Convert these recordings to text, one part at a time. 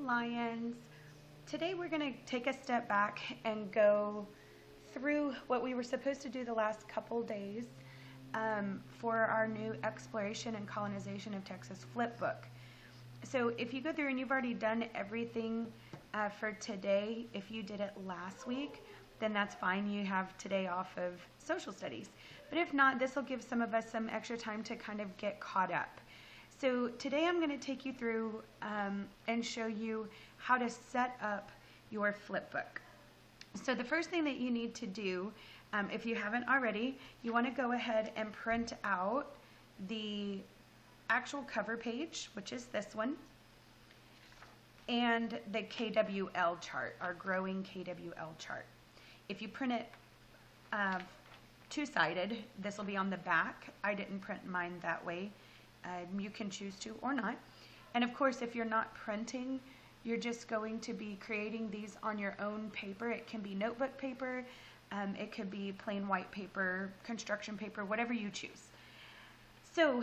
Lions. Today we're going to take a step back and go through what we were supposed to do the last couple days for our new Exploration and Colonization of Texas flip book. So if you go through and you've already done everything for today, if you did it last week, then that's fine. You have today off of social studies. But if not, this will give some of us some extra time to kind of get caught up. So today I'm going to take you through and show you how to set up your flip book. So the first thing that you need to do, if you haven't already, you want to go ahead and print out the actual cover page, which is this one, and the KWL chart, our growing KWL chart. If you print it two-sided, this will be on the back. I didn't print mine that way. You can choose to or not. And of course, if you're not printing, you're just going to be creating these on your own paper. It can be notebook paper, it could be plain white paper, construction paper, whatever you choose. So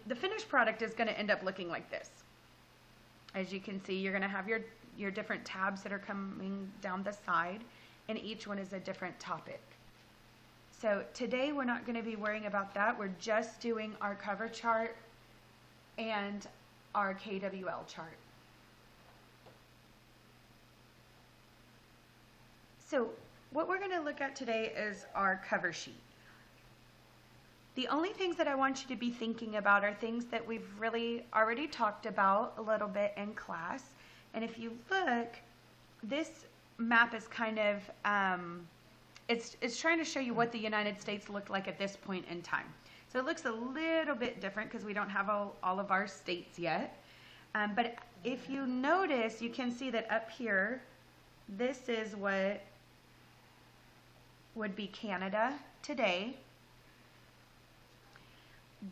the finished product is going to end up looking like this. As you can see, you're going to have your different tabs that are coming down the side, and each one is a different topic. So today we're not going to be worrying about that. We're just doing our cover chart and our KWL chart. So what we're going to look at today is our cover sheet. The only things that I want you to be thinking about are things that we've really already talked about a little bit in class. And if you look, this map is kind of, it's trying to show you what the United States looked like at this point in time. So it looks a little bit different because we don't have all of our states yet. But if you notice, you can see that up here, this is what would be Canada today.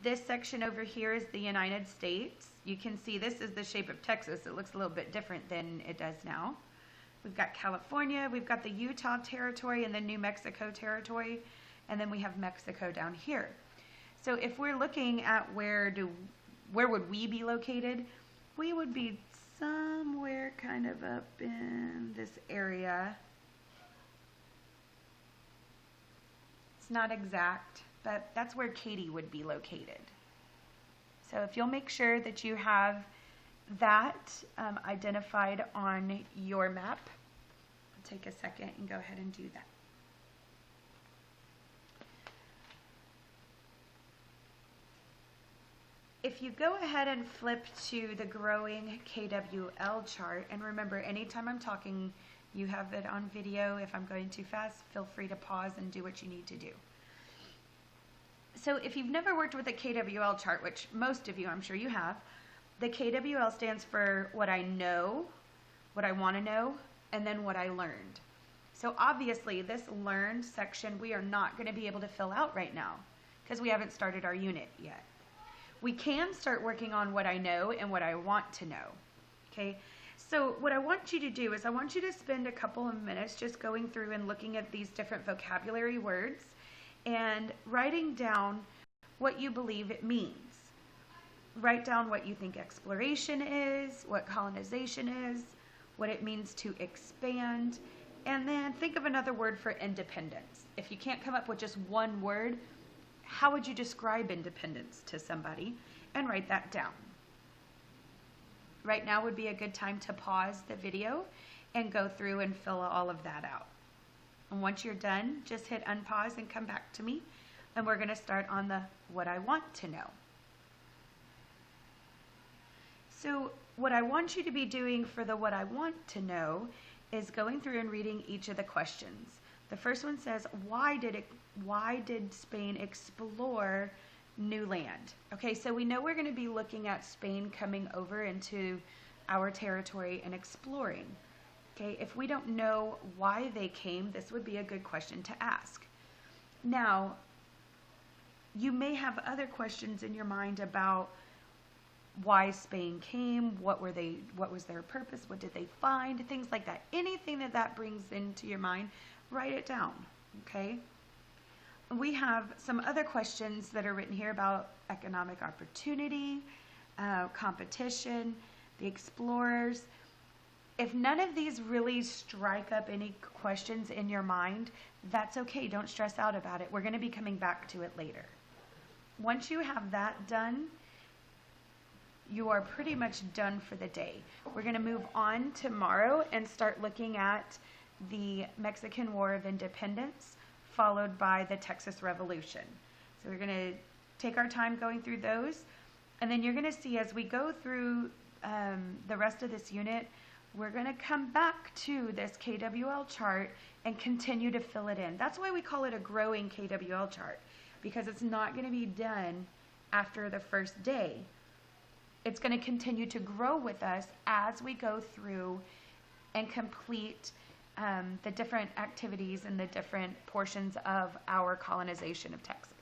This section over here is the United States. You can see this is the shape of Texas. It looks a little bit different than it does now. We've got California, we've got the Utah territory and the New Mexico territory, and then we have Mexico down here. So if we're looking at where would we be located, we would be somewhere kind of up in this area. It's not exact, but that's where Katy would be located. So if you'll make sure that you have that identified on your map, I'll take a second and go ahead and do that. If you go ahead and flip to the growing KWL chart, and remember, anytime I'm talking, you have it on video. If I'm going too fast, feel free to pause and do what you need to do. So if you've never worked with a KWL chart, which most of you, I'm sure you have, the KWL stands for what I know, what I want to know, and then what I learned. So obviously this learned section we are not going to be able to fill out right now because we haven't started our unit yet. We can start working on what I know and what I want to know. Okay, so what I want you to do is I want you to spend a couple of minutes just going through and looking at these different vocabulary words and writing down what you believe it means. Write down what you think exploration is, what colonization is, what it means to expand, and then think of another word for independence. If you can't come up with just one word, how would you describe independence to somebody? And write that down. Right now would be a good time to pause the video and go through and fill all of that out. And once you're done, just hit unpause and come back to me, and we're going to start on the what I want to know. So what I want you to be doing for the what I want to know is going through and reading each of the questions. The first one says, why did Spain explore new land? Okay, so we know we're going to be looking at Spain coming over into our territory and exploring. Okay, if we don't know why they came, this would be a good question to ask. Now, you may have other questions in your mind about why Spain came, what was their purpose, what did they find, things like that. Anything that brings into your mind, write it down, okay? We have some other questions that are written here about economic opportunity, competition, the explorers. If none of these really strike up any questions in your mind, that's okay. Don't stress out about it. We're going to be coming back to it later. Once you have that done, you are pretty much done for the day. We're going to move on tomorrow and start looking at the Mexican War of Independence, followed by the Texas Revolution. So we're going to take our time going through those, and then you're going to see as we go through the rest of this unit, we're going to come back to this KWL chart and continue to fill it in. That's why we call it a growing KWL chart, because it's not going to be done after the first day. It's going to continue to grow with us as we go through and complete the different activities and the different portions of our colonization of Texas.